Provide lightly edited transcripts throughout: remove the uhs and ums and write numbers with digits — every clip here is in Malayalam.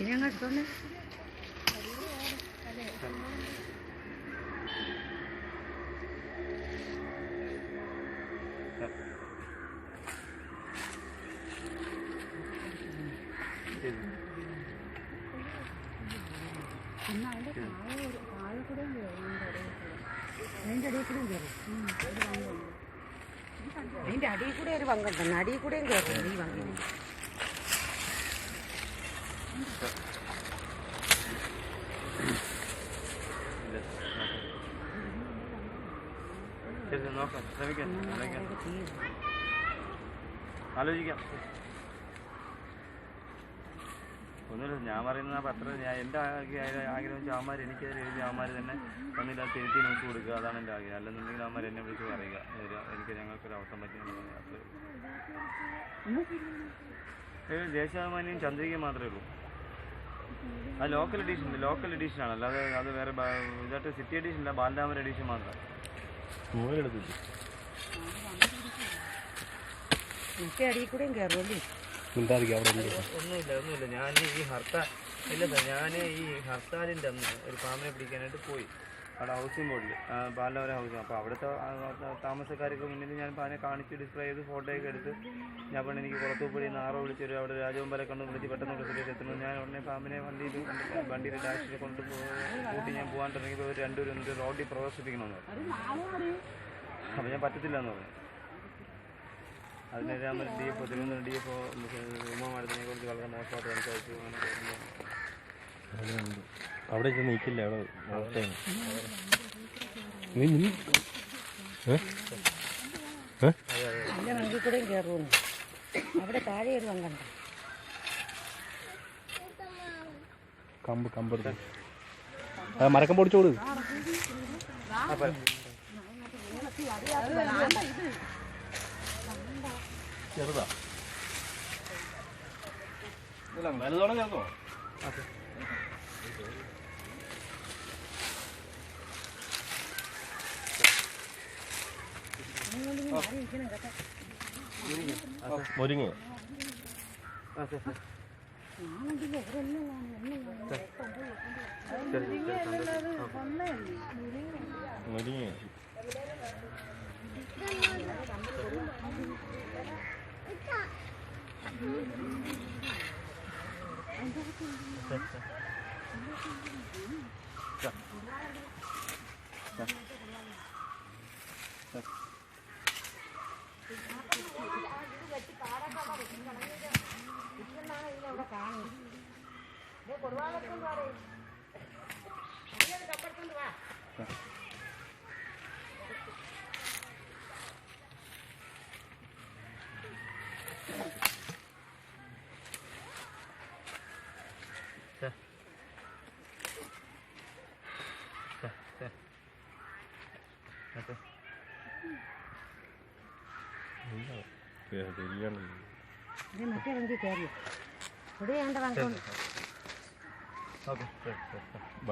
ഇനി അങ്ങ് എടുത്തോണ്ട് പിന്നെ അതിൻ്റെ താഴെ കൂടെ അതിൻ്റെ അടിയിൽ കൂടെയും കയറും. അതിൻ്റെ അടിയിൽ കൂടെ ഒരു പങ്കുണ്ട്, അടിയിൽ കൂടെയും കയറും ഈ പങ്കിന്. ആലോചിക്കാം. ഒന്നുമില്ല, ഞാൻ പറയുന്ന പത്രം ഞാൻ എൻ്റെ ആഗ്രഹം ചാമാർ എനിക്കതിൽ എഴുതി ആമാർ തന്നെ തന്നില്ല തിരുത്തി നോക്കി കൊടുക്കുക. അതാണ് എൻ്റെ ആഗ്രഹം. അല്ലെന്നുണ്ടെങ്കിൽ ആമാർ എന്നെ വിളിച്ച് പറയുക എനിക്ക് ഞങ്ങൾക്കൊരു അവസരം പറ്റിയെന്ന്. ദേശാഭിമാനിയും ചന്ദ്രികയും മാത്രമേ ഉള്ളൂ. അത് ലോക്കൽ എഡീഷനാണ്. അല്ലാതെ അത് വേറെ ഇതായിട്ട് സിറ്റി എഡീഷൻ ഇല്ല, ബാലരാമൻ എഡീഷൻ മാത്രം. ഒന്നുമില്ല. ഞാൻ ഈ ഹർത്താലിൻ്റെ അന്ന് ഒരു പാമ്പിനെ പിടിക്കാനായിട്ട് പോയി അവിടെ ഹൗസിംഗ് ബോർഡിൽ, ബാലരാമൻ ഹൗസിംഗ്. അപ്പോൾ അവിടുത്തെ താമസക്കാർക്ക് മുന്നിൽ ഞാൻ പാനെ കാണിച്ച് ഡിസ്പ്ലേ ചെയ്ത് ഫോട്ടോയൊക്കെ എടുത്ത് ഞാൻ പറഞ്ഞു എനിക്ക് പുറത്തുപോയി നാറോ വിളിച്ചൊരു അവിടെ രാജഗോപാലെ കൊണ്ട് വിളിച്ച് പെട്ടെന്ന് ബസ്സിലേക്ക് എത്തുന്നത്. ഞാൻ ഉടനെ പാമ്പിനെ വണ്ടിയിൽ ടാക്സിയിൽ കൊണ്ട് കൂട്ടി ഞാൻ പോകാൻ തുടങ്ങിയപ്പോൾ ഒരു രണ്ടുപേരും എന്നിട്ട് റോഡിൽ പ്രദർശിപ്പിക്കണമെന്ന് പറഞ്ഞു. അപ്പോൾ ഞാൻ പറ്റത്തില്ല എന്ന് പറഞ്ഞു. അതിനെതിരെ നമ്മൾ തിരുവനന്തപുരം DFO ഉമ്മമാരത്തിനെ കുറിച്ച് വളരെ മോശമായിട്ട് സംസാരിച്ചു. അവിടെ നീക്കില്ല, അവിടെ അവിടെ താഴെ ഒരു പങ്കുണ്ട്. കമ്പ് മരക്കം പൊടിച്ചോട്. ചെറുതാ വലുതോടെ ചേർക്കോ? മുരിങ്ങ മുരിങ്ങ മറ്റേ വണ്ടി കയറിയോ?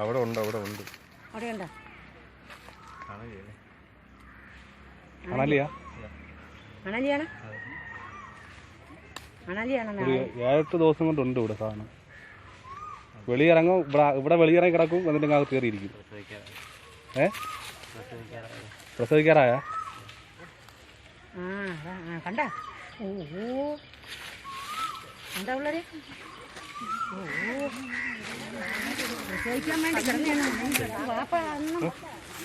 അവിടെ ഉണ്ട് അവിടെ ഉണ്ട്. അവിടെയുണ്ടോ? അണലിയാ? അണലിയാണ്. 7-8 ദിവസം കൊണ്ടുണ്ട് ഇവിടെ സാധനം. വെളിയിറങ്ങും, ഇവിടെ വെളിയിറങ്ങി കിടക്കും, എന്നിട്ട് അകത്ത് കയറിയിരിക്കും. പ്രസവിക്കാറായ കണ്ട എന്താ ഉള്ളത്? പ്രസവിക്കാൻ വേണ്ടി കിടന്നു. മാപ്പ അന്നും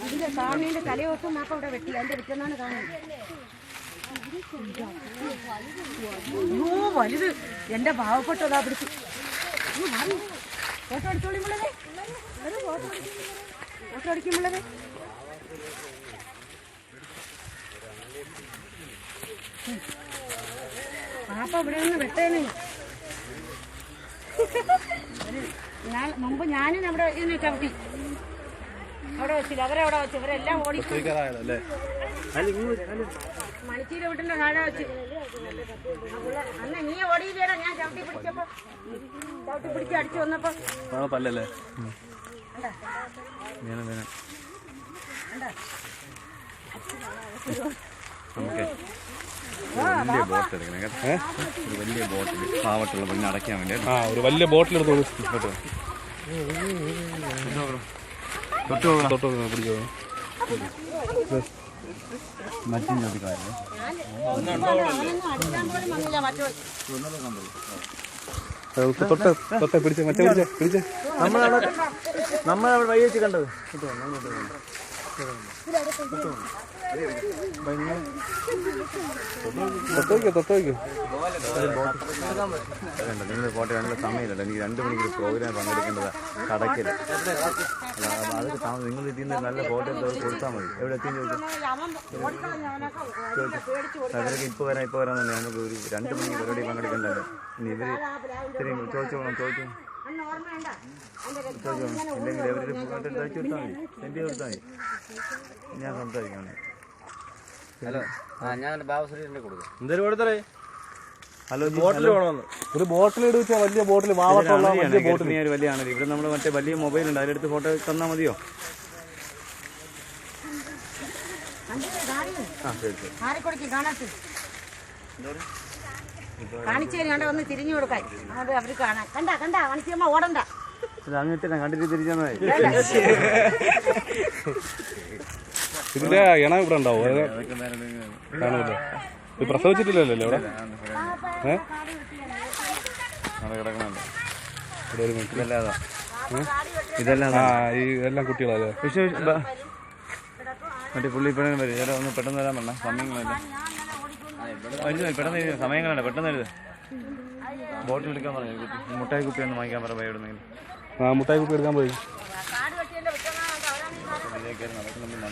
അതിന്റെ സ്വാമീന്റെ തലയോട്ടും മാപ്പ ഇവിടെ വെട്ടി. അതിന്റെ വിറ്റെന്നാണ് കാണുന്നത്. വലുത് എന്റെ പാവപ്പെട്ടതാ പിടിച്ചു. ഫോട്ടോ അടിച്ചോളിമുള്ളത്, ഫോട്ടോ അടിക്കുമുള്ളത്. പാപ്പ ഇവിടെ നിന്ന് വെട്ടേന്. മുമ്പ് ഞാനും അവിടെ ഇതിനെ ചവിട്ടി അവിടെ വെച്ചില്ല. അവരവിടെ വെച്ച് ഇവരെല്ലാം ഓടി. മണിച്ചീര വീട്ടിന്റെ താഴെ വെച്ച് അന്ന് നീ ഓടിയില്ലേടാ ഞാൻ ചവിട്ടി പിടിച്ചപ്പോ ചവിട്ടി പിടിച്ച് അടിച്ചു വന്നപ്പോ പല്ലല്ലേ വലിയ ബോട്ട് എടുക്കണം കേട്ടോ. ഒരു വലിയ ബോട്ടിൽ പാവട്ടുള്ള പെണ്ണ് അടയ്ക്കാൻ വേണ്ടി. ആ ഒരു വലിയ ബോട്ടിൽ എടുത്ത് പിടിച്ചോ മറ്റും ചോദിക്കാറില്ല. തൊട്ടെ പിടിച്ചേ മറ്റേ പിടിച്ചേ നമ്മളവിടെ വഴി വെച്ച് കണ്ടത്. തൊട്ടോയ്ക്കോ നിങ്ങൾ പോട്ടെ, അതിനുള്ള സമയമില്ലല്ലോ. എനിക്ക് 2 മണിക്ക് പ്രോഗ്രാം പങ്കെടുക്കേണ്ടതാണ് കടയ്ക്കല്. അതൊക്കെ താമസം. നിങ്ങൾ ഇതിൽ നിന്ന് നല്ല ഫോട്ടോ എടുത്ത് കൊടുത്താൽ മതി. എവിടെ എത്തിയും ചോദിച്ചു അവരൊക്കെ ഇപ്പോൾ വരാമെന്നല്ലേ. നമുക്ക് ഒരു 2 മണിക്ക് പരിപാടി പങ്കെടുക്കേണ്ടല്ലോ. ഇനി ഇവര് ഇത്രയും ചോദിച്ചു ഇല്ലെങ്കിൽ എവരുടെ തയ്ച്ചു കൊടുത്താൽ മതി. സെൻഡ് ചെയ്ത് കൊടുത്താൽ മതി. ഞാൻ സംസാരിക്കാം. ഹലോ, ഞാൻ ബാബുശ്രീന്റെ കൊടുക്കും. എന്തൊരു കൊടുത്തേ ഹലോ, ഒരു ബോട്ടിൽ എടുത്താൽ വലിയ ബോട്ടിൽ വാവട്ടുള്ള വലിയ ബോട്ടിൽ. വലിയ ആണല്ലോ. ഇവിടെ നമ്മൾ മറ്റേ വലിയ മൊബൈൽ ഉണ്ട്, അതിലെടുത്ത് ഫോട്ടോ തന്നാൽ മതിയോ? കാണിച്ചു കണ്ട ഒന്ന് തിരിഞ്ഞു കൊടുക്കാൻ അങ്ങോട്ട് അവര് കാണാൻ. കണ്ട മണിച്ചമ്മ ഓടണ്ട. അങ്ങോട്ട് കണ്ടിട്ട് തിരിച്ചാൽ മതി. ഇതിന്റെ ഇണ ഇവിടെ ഉണ്ടാവും. കാണൂല്ലേ? ഇത് പ്രസവിച്ചിട്ടില്ലല്ലോ ഇവിടെ. കിടക്കണല്ലോ ഇവിടെ ഒരു മിനിറ്റ്. ഇതെല്ലാം ഇതെല്ലാം കുട്ടികളല്ലേ? പക്ഷേ മറ്റേ പുള്ളി ഇപ്പോഴും വരും. ചേട്ടാ ഒന്ന് പെട്ടെന്ന് വരാൻ പറഞ്ഞ സമയങ്ങളല്ല. പെട്ടെന്ന് സമയങ്ങളല്ല, പെട്ടെന്ന് എഴുത്. ബോട്ടിൽ എടുക്കാൻ പറഞ്ഞു. മുട്ടായി കുപ്പി ഒന്ന് വാങ്ങിക്കാൻ പറയാം. എവിടെന്നെങ്കിലും മുട്ടായി കുപ്പി എടുക്കാൻ പോയി. നടക്കുന്നുണ്ട്.